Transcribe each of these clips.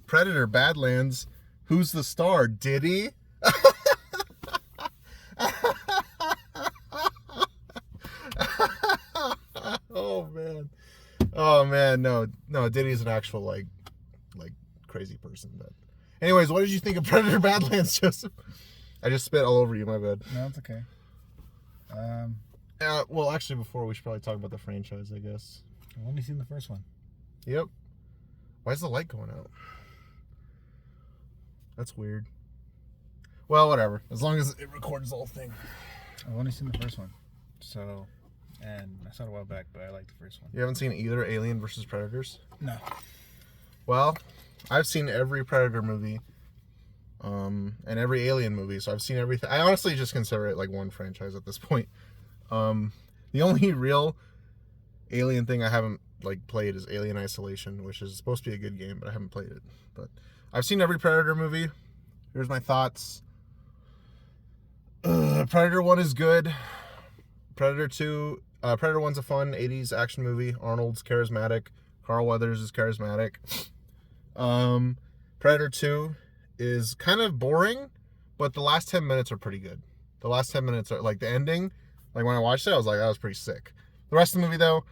Predator Badlands. Who's the star? Diddy? Oh man, no, Diddy's an actual like crazy person. But anyways, what did you think of Predator Badlands, Joseph? I just spit all over you, my bad. No, it's okay. Well, actually, before we should probably talk about the franchise, I guess. I've only seen the first one. Yep. Why is the light going out? That's weird. Well, whatever. As long as it records the whole thing. I've only seen the first one. So, and I saw it a while back, but I like the first one. You haven't seen either Alien versus Predators? No. Well, I've seen every Predator movie, and every Alien movie, so I've seen everything. I honestly just consider it like one franchise at this point. The only real Alien thing I haven't like played is Alien Isolation, which is supposed to be a good game, but I haven't played it. But I've seen every Predator movie. Here's my thoughts. Predator 1 is good. Predator 2, Predator 1's a fun 80s action movie. Arnold's charismatic. Carl Weathers is charismatic. Predator 2 is kind of boring, but the last 10 minutes are pretty good. The last 10 minutes are like the ending. Like when I watched it, I was like, that was pretty sick. The rest of the movie though,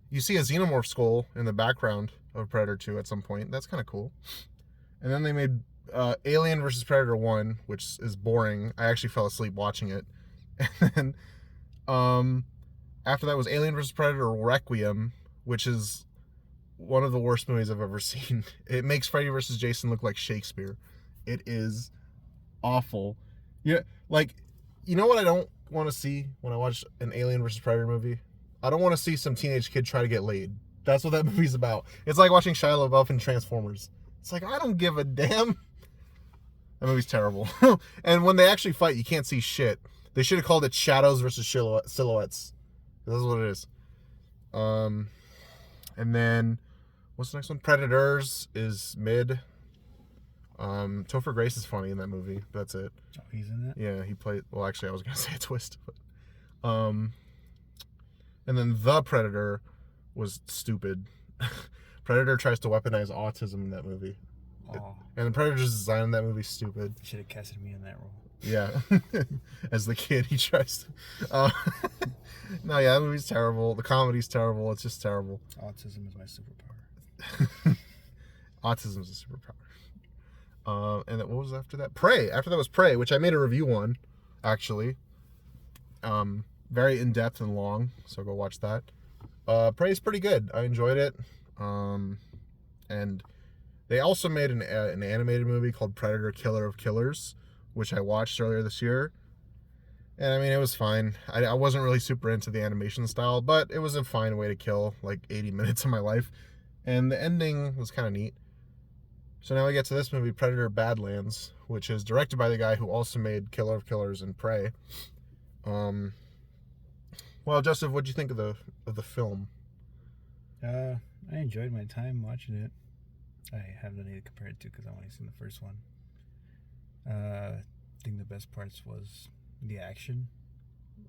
you see a xenomorph skull in the background of Predator 2 at some point. That's kind of cool. And then they made Alien versus Predator 1, which is boring. I actually fell asleep watching it. And then after that was Alien versus Predator Requiem, which is one of the worst movies I've ever seen. It makes Freddy versus Jason look like Shakespeare. It is awful. Yeah, like, you know what I don't want to see when I watch an Alien versus Predator movie? I don't want to see some teenage kid try to get laid. That's what that movie's about. It's like watching Shia LaBeouf in Transformers. It's like, I don't give a damn. That movie's terrible. And when they actually fight, you can't see shit. They should have called it Shadows versus Silhouettes. This is what it is. And then, what's the next one? Predators is mid. Topher Grace is funny in that movie. That's it. Oh, he's in it? Yeah, he played... Well, actually, I was going to say a twist. But, and then The Predator was stupid. Predator tries to weaponize autism in that movie. Oh. And the Predator's design in that movie is stupid. You should have casted me in that role. Yeah. As the kid, he tries to... no, yeah, that movie's terrible. The comedy's terrible. It's just terrible. Autism is my superpower. Autism is a superpower. And then what was after that? Prey. After that was Prey, which I made a review on, actually. Very in-depth and long, so go watch that. Prey is pretty good. I enjoyed it. And they also made an animated movie called Predator Killer of Killers, which I watched earlier this year. And I mean, it was fine. I wasn't really super into the animation style, but it was a fine way to kill like 80 minutes of my life. And the ending was kind of neat. So now we get to this movie, Predator Badlands, which is directed by the guy who also made Killer of Killers and Prey. Well, Joseph, what'd you think of the film? I enjoyed my time watching it. I have nothing to compare it to because I've only seen the first one. I think the best parts was the action,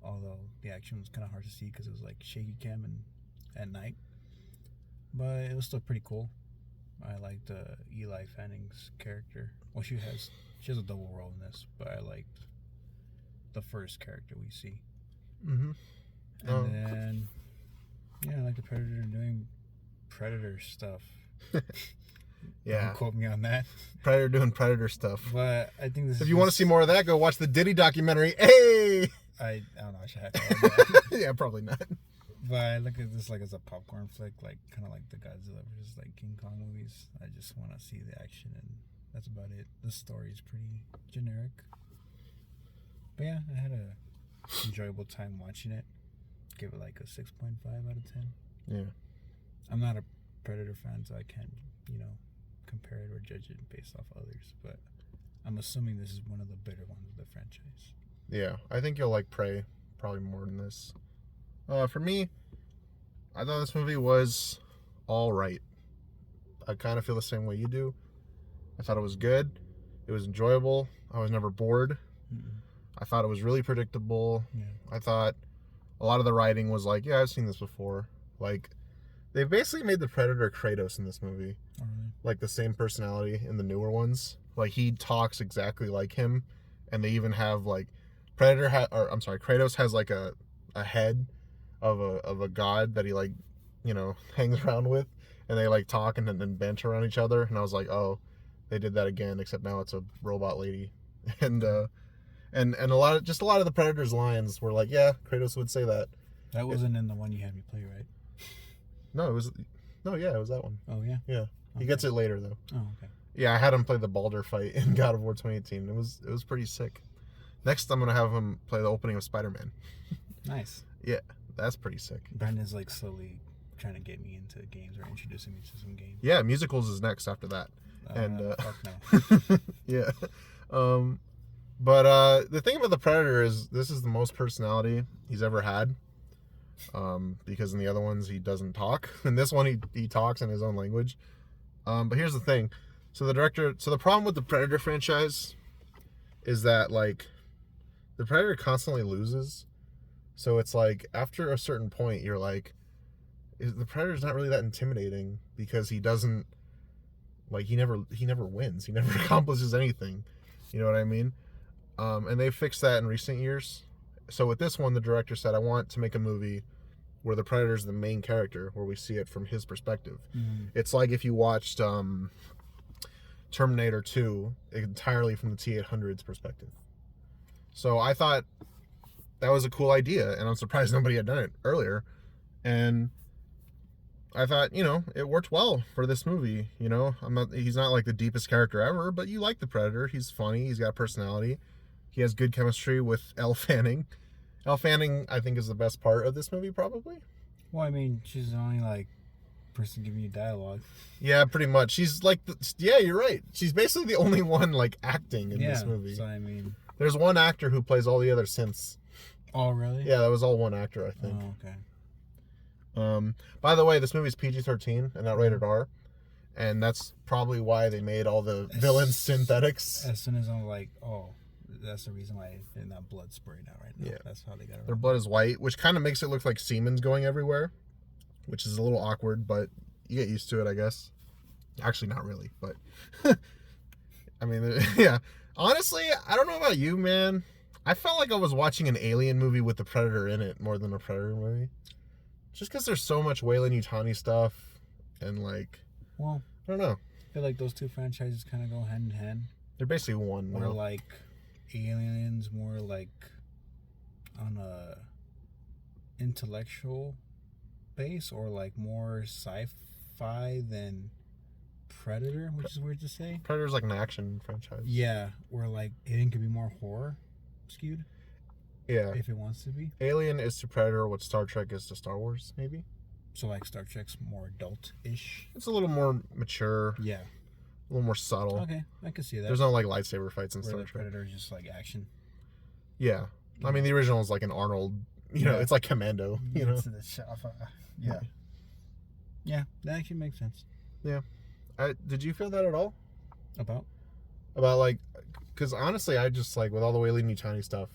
although the action was kind of hard to see because it was like shaky cam and at night, but it was still pretty cool. I liked Eli Fanning's character. Well, she has a double role in this, but I liked the first character we see. Mm-hmm. And then, yeah, I like the Predator doing Predator stuff. Yeah. Don't quote me on that. Predator doing Predator stuff. But I think this. If you want to see more of that, go watch the Diddy documentary. Hey. I don't know. I should have to. Yeah, probably not. But I look at this like as a popcorn flick, like kind of like the Godzilla versus like King Kong movies. I just want to see the action, and that's about it. The story is pretty generic. But yeah, I had a enjoyable time watching it. Give it like a 6.5 out of 10. Yeah. I'm not a Predator fan, so I can't, compare it or judge it based off others. But I'm assuming this is one of the better ones of the franchise. Yeah, I think you'll like Prey probably more than this. For me, I thought this movie was all right. I kind of feel the same way you do. I thought it was good. It was enjoyable. I was never bored. Mm-mm. I thought it was really predictable. Yeah. I thought a lot of the writing was like, yeah, I've seen this before. Like, They basically made the Predator Kratos in this movie. Oh, really? Like the same personality in the newer ones. Like he talks exactly like him, and they even have like Kratos has like a head of a god that he like, hangs around with, and they like talk and then banter around each other. And I was like, oh, they did that again, except now it's a robot lady, and a lot of the Predator's lines were like, yeah, Kratos would say that. That wasn't in the one you had me play, right? No, it was. No, yeah, it was that one. Oh yeah. Yeah, okay. He gets it later though. Oh okay. Yeah, I had him play the Balder fight in God of War 2018. It was pretty sick. Next, I'm gonna have him play the opening of Spider-Man. Nice. Yeah, that's pretty sick. Brandon's like slowly trying to get me into games or introducing me to some games. Yeah, musicals is next after that. Fuck no. Yeah. But the thing about the Predator is this is the most personality he's ever had. Because in the other ones he doesn't talk. In this one he talks in his own language. But here's the thing. So the problem with the Predator franchise is that like the Predator constantly loses. So it's like after a certain point you're like, the Predator's not really that intimidating because he doesn't, like, he never wins. He never accomplishes anything. You know what I mean? And they fixed that in recent years. So with this one, the director said, I want to make a movie where the Predator's the main character, where we see it from his perspective. Mm. It's like if you watched Terminator 2 entirely from the T-800's perspective. So I thought that was a cool idea, and I'm surprised nobody had done it earlier. And I thought, it worked well for this movie. He's not like the deepest character ever, but you like the Predator. He's funny. He's got personality. He has good chemistry with Elle Fanning. Elle Fanning, I think, is the best part of this movie, probably. Well, I mean, she's the only like person giving you dialogue. Yeah, pretty much. She's like, yeah, you're right. She's basically the only one like acting in this movie. So I mean, there's one actor who plays all the other synths. Oh, really? Yeah, that was all one actor, I think. Oh, okay. By the way, this movie's PG-13 and not rated R, and that's probably why they made all the villains synthetics. As soon as I'm like, oh, that's the reason why they're not blood spraying out right now. Yeah, that's how they got it. Their blood is white, which kind of makes it look like semen's going everywhere, which is a little awkward, but you get used to it, I guess. Actually, not really, but I mean, yeah. Honestly, I don't know about you, man. I felt like I was watching an Alien movie with the Predator in it more than a Predator movie. Just because there's so much Weyland-Yutani stuff, and like, well, I don't know. I feel like those two franchises kind of go hand in hand. They're basically one. More like Aliens, more like on a intellectual base, or like more sci-fi than Predator, which is weird to say. Predator's like an action franchise. Yeah, where like Alien could be more horror skewed. Yeah. If it wants to be. Alien is to Predator what Star Trek is to Star Wars, maybe. So like Star Trek's more adult-ish. It's a little more mature. Yeah. A little more subtle. Okay, I can see that. There's no like lightsaber fights in where Star the Trek. Predator is just like action. Yeah. I mean, the original is like an Arnold. It's like Commando. Yeah. Yeah, that actually makes sense. Yeah. Did you feel that at all? About like, because honestly, I just like with all the Weyland-Yutani stuff,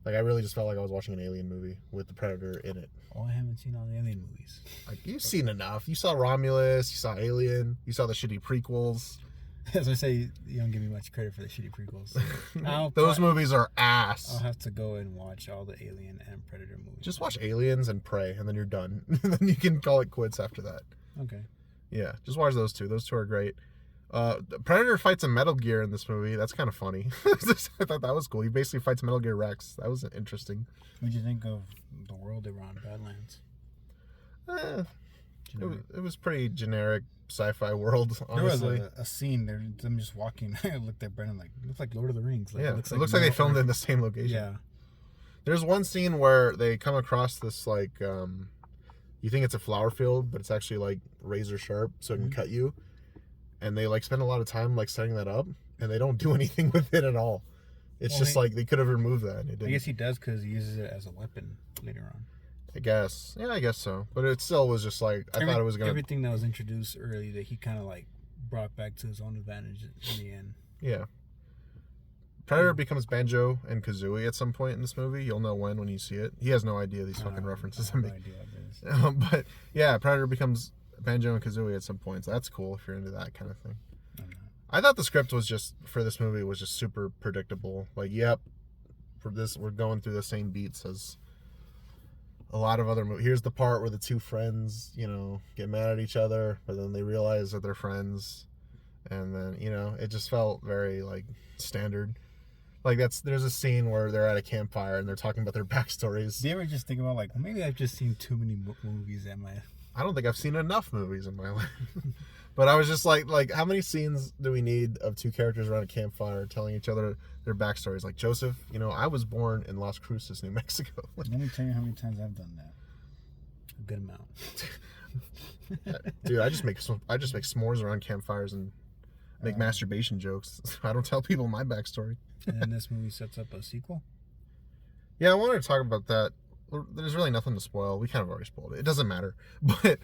like I really just felt like I was watching an Alien movie with the Predator in it. Oh, I haven't seen all the Alien movies. Like you've seen enough. You saw Romulus. You saw Alien. You saw the shitty prequels. As I say, you don't give me much credit for the shitty prequels. Those movies are ass. I'll have to go and watch all the Alien and Predator movies. Just watch Aliens and Prey, and then you're done. And then you can call it quits after that. Okay. Yeah, just watch those two. Those two are great. Predator fights a Metal Gear in this movie. That's kind of funny. I thought that was cool. He basically fights Metal Gear Rex. That was interesting. What did you think of the world they were on, Badlands? It was pretty generic sci-fi world, honestly. There was a scene there, them just walking. I looked at Brendan like, it looks like Lord of the Rings. Like, yeah, it looks like they filmed it in the same location. Yeah. There's one scene where they come across this, like, you think it's a flower field, but it's actually, like, razor sharp, so it can cut you. And they, like, spend a lot of time, like, setting that up, and they don't do anything with it at all. It's just, like, they could have removed that. And it didn't. I guess he does because he uses it as a weapon later on. I guess. Yeah, I guess so. But it still was just, like, I thought it was going to... Everything that was introduced early that he kind of, like, brought back to his own advantage in the end. Yeah. Predator becomes Banjo and Kazooie at some point in this movie. You'll know when you see it. He has no idea these fucking references. I have no idea what it is. But yeah, Predator becomes Banjo and Kazooie at some point. So that's cool if you're into that kind of thing. I thought the script was just for this movie was just super predictable. Like, yep, for this we're going through the same beats as a lot of other movies. Here's the part where the two friends, get mad at each other, but then they realize that they're friends, and then it just felt very like standard. Like there's a scene where they're at a campfire and they're talking about their backstories. Do you ever just think about like, well, maybe I've just seen too many movies in my... I don't think I've seen enough movies in my life. But I was just like, how many scenes do we need of two characters around a campfire telling each other their backstories? Like, Joseph, I was born in Las Cruces, New Mexico. Let me tell you how many times I've done that. A good amount. Dude, I just make s'mores around campfires and make masturbation jokes. I don't tell people my backstory. And then this movie sets up a sequel? Yeah, I wanted to talk about that. There's really nothing to spoil. We kind of already spoiled it. It doesn't matter. But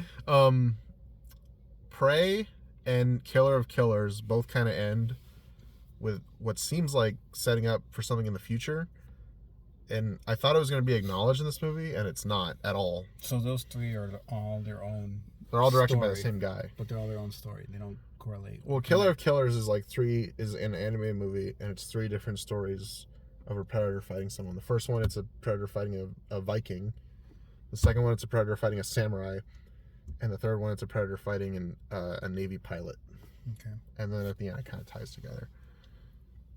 Prey and Killer of Killers both kind of end with what seems like setting up for something in the future. And I thought it was going to be acknowledged in this movie, and it's not at all. So those three are all their own... They're all directed by the same guy. But they're all their own story. They don't correlate. Well, Killer of Killers is an anime movie, and it's 3 different stories of a predator fighting someone. The first one, it's a predator fighting a Viking. The second one, it's a predator fighting a samurai. And the third one, it's a predator fighting a Navy pilot. Okay. And then at the end, it kind of ties together.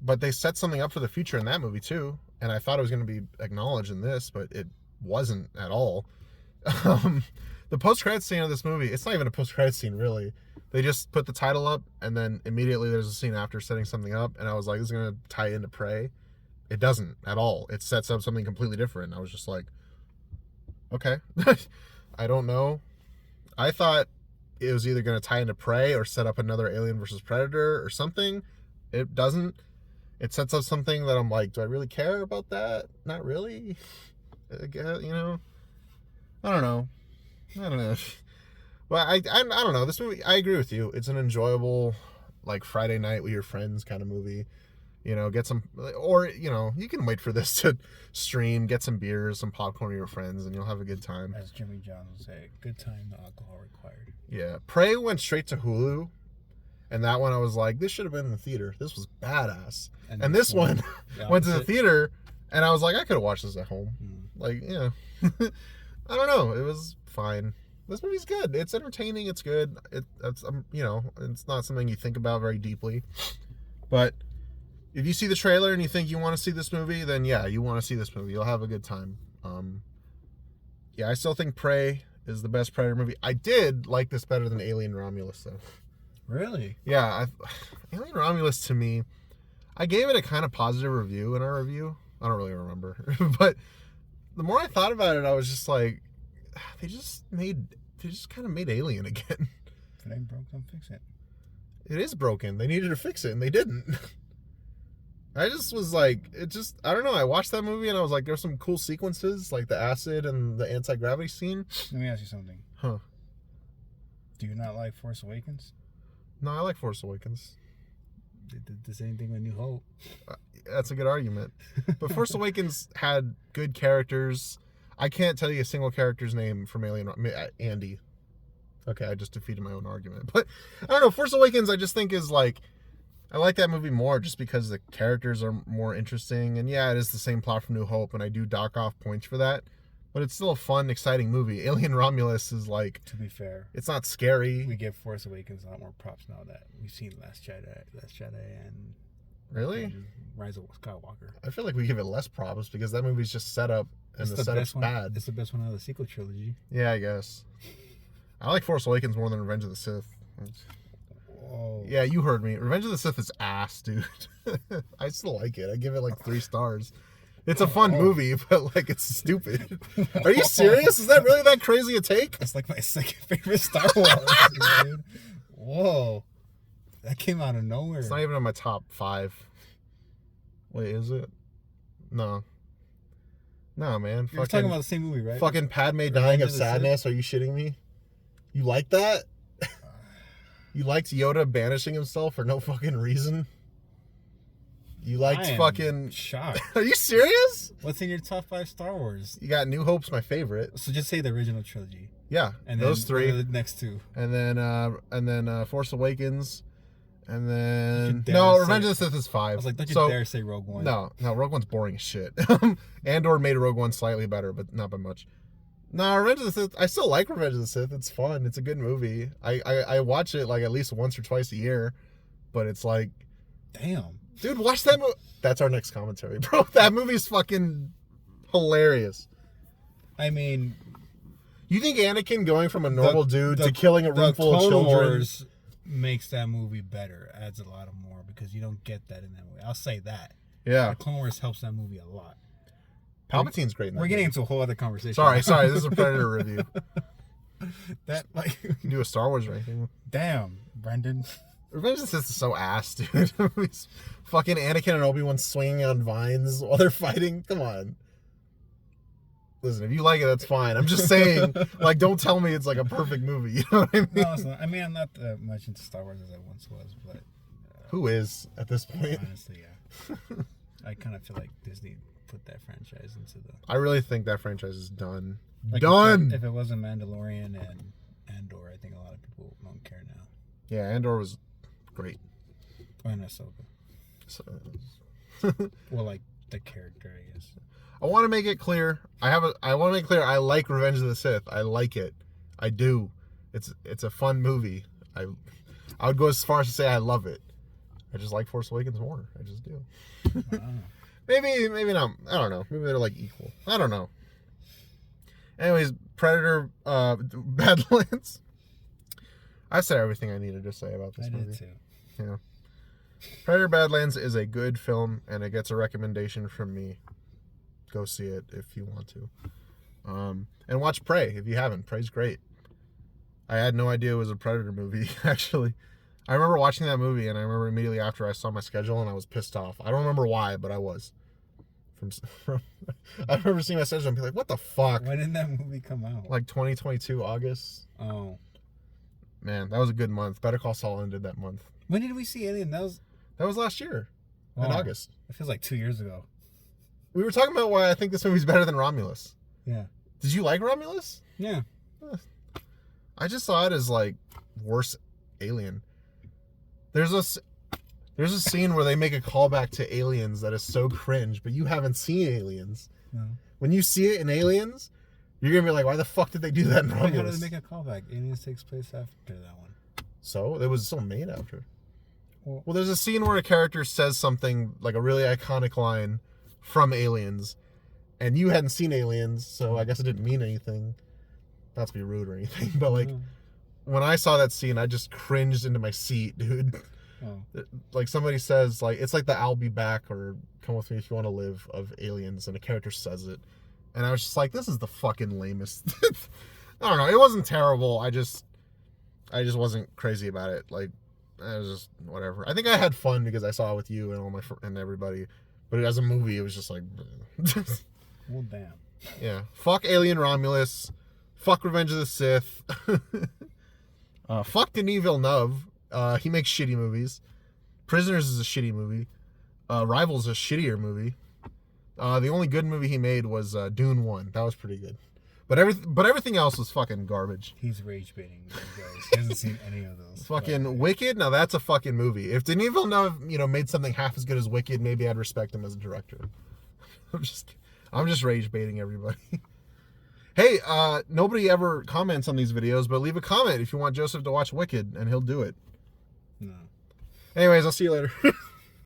But they set something up for the future in that movie, too. And I thought it was going to be acknowledged in this, but it wasn't at all. The post-credits scene of this movie, it's not even a post-credits scene, really. They just put the title up, and then immediately there's a scene after setting something up, and I was like, this is going to tie into Prey. It doesn't at all. It sets up something completely different. I was just like, okay. I don't know. I thought it was either going to tie into Prey or set up another Alien versus Predator or something. It doesn't. It sets up something that I'm like, do I really care about that? Not really. I guess, I don't know. Well, I don't know. This movie, I agree with you. It's an enjoyable, like, Friday night with your friends kind of movie. Get some, or, you can wait for this to stream, get some beers, some popcorn with your friends, and you'll have a good time. As Jimmy John would say, good time, no alcohol required. Yeah. Prey went straight to Hulu, and that one I was like, this should have been in the theater. This was badass. And this one went to the theater, and I was like, I could have watched this at home. Like, I don't know. It was fine. This movie's good. It's entertaining. It's good. It's not something you think about very deeply. But if you see the trailer and you think you want to see this movie, then yeah, you want to see this movie. You'll have a good time. Yeah, I still think Prey is the best Predator movie. I did like this better than Alien Romulus, though. Really? Yeah, Alien Romulus, to me, I gave it a kind of positive review in our review. I don't really remember. But the more I thought about it, I was just like, they just kind of made Alien again. If it ain't broke, don't fix it. It is broken. They needed to fix it, and they didn't. I just was like, I don't know. I watched that movie, and I was like, there's some cool sequences, like the acid and the anti-gravity scene. Let me ask you something. Huh. Do you not like Force Awakens? No, I like Force Awakens. They did the same thing with New Hope. That's a good argument. But Force Awakens had good characters. I can't tell you a single character's name from Alien. Andy. Okay, I just defeated my own argument. But I don't know. Force Awakens, I just think is like, I like that movie more just because the characters are more interesting. And yeah, it is the same plot from New Hope, and I do dock off points for that. But it's still a fun, exciting movie. Alien Romulus is like... To be fair, it's not scary. we give Force Awakens a lot more props now that we've seen Last Jedi, and... Really? Rise of Skywalker. I feel like we give it less props because that movie's just set up, and the setup's bad. It's the best one out of the sequel trilogy. Yeah, I guess. I like Force Awakens more than Revenge of the Sith. Whoa. Yeah, you heard me. Revenge of the Sith is ass, dude. I still like it. I give it like 3 stars. It's a fun movie, but like it's stupid. Are you serious? Is that really that crazy a take? That's like my second favorite Star Wars, dude. Whoa. That came out of nowhere. It's not even in my top 5. Wait, is it? No. No, man. You're talking about the same movie, right? Fucking Padme dying of sadness. Are you shitting me? You like that? You liked Yoda banishing himself for no fucking reason? You liked I am fucking... shocked. Are you serious? What's in your top 5 Star Wars? You got New Hope's my favorite. So just say the original trilogy. Yeah, And those then, three. what are the next 2? And then Force Awakens. And then... dare No, say- Revenge of the Sith is 5. I was like, don't you So- dare say Rogue One. No, Rogue One's boring as shit. Andor made Rogue One slightly better, but not by much. No, Revenge of the Sith, I still like Revenge of the Sith. It's fun. It's a good movie. I watch it like at least once or twice a year, but it's like, Damn. dude, watch that movie. That's our next commentary, bro. That movie's fucking hilarious. I mean, You think Anakin going from a normal dude the- to killing a room the full of Clone children? Wars makes that movie better, adds a lot of more, because you don't get that in that movie. I'll say that. Yeah. The Clone Wars helps that movie a lot. Palpatine's great in that We're getting movie. into a whole other conversation. Sorry. This is a Predator review. That, like, Do a Star Wars ranking. damn, Brendan. Revenge of the Sith is so ass, dude. It's fucking Anakin and Obi-Wan swinging on vines while they're fighting. Come on. Listen, if you like it, that's fine. I'm just saying, like, don't tell me it's like a perfect movie. You know what I mean? No, it's not. I mean, I'm not that much into Star Wars as I once was, but Who is at this point? honestly, yeah. I kind of feel like Disney put that franchise into the... I really think that franchise is done. Like, Done! If it wasn't Mandalorian and Andor, I think a lot of people don't care now. Yeah, Andor was great. Or Ahsoka. So, Well, like, the character, I guess. I want to make it clear. I want to make clear. I like Revenge of the Sith. I like it. I do. It's a fun movie. I would go as far as to say I love it. I just like Force Awakens more. I just do. I don't know. Maybe not. I don't know. Maybe they're like equal. I don't know. Anyways, Predator, Badlands. I said everything I needed to say about this I movie. did too. Yeah. Predator Badlands is a good film, and it gets a recommendation from me. Go see it if you want to. And watch Prey if you haven't. Prey's great. I had no idea it was a Predator movie, actually. I remember watching that movie, and I remember immediately after I saw my schedule, and I was pissed off. I don't remember why, but I was. I remember seeing my schedule and be like, what the fuck? When did that movie come out? Like 2022, August. Oh. Man, that was a good month. Better Call Saul ended that month. When did we see Alien? That was last year, in Wow. August. It feels like 2 years ago. We were talking about why I think this movie's better than Romulus. Yeah. Did you like Romulus? Yeah. I just saw it as like worse Alien. There's a scene where they make a callback to Aliens that is so cringe, but you haven't seen Aliens. No. When you see it in Aliens, you're gonna be like, why the fuck did they do that in How did Romulus? they make a callback? Aliens takes place after that one. So it was still made after. Well, Well, there's a scene where a character says something like a really iconic line from Aliens, and you hadn't seen Aliens, so I guess it didn't mean anything. Not to be rude or anything, but like when I saw that scene, I just cringed into my seat, dude. oh. Like somebody says, like it's like the "I'll be back" or "Come with me if you want to live" of Aliens, and a character says it, and I was just like, this is the fucking lamest. I don't know. It wasn't terrible. I just wasn't crazy about it. Like, it was just whatever. I think I had fun because I saw it with you and all my and everybody. But as a movie, it was just like, Well, damn. yeah. Fuck Alien Romulus. Fuck Revenge of the Sith. Fuck Denis Villeneuve. He makes shitty movies. Prisoners is a shitty movie. Rivals is a shittier movie. The only good movie he made was Dune 1. That was pretty good. But everything else was fucking garbage. He's rage baiting you guys. He hasn't seen any of those. Fucking Wicked. Now that's a fucking movie. If Denis Villeneuve, made something half as good as Wicked, maybe I'd respect him as a director. I'm just rage baiting everybody. Hey, nobody ever comments on these videos, but leave a comment if you want Joseph to watch Wicked, and he'll do it. No. Anyways, I'll see you later.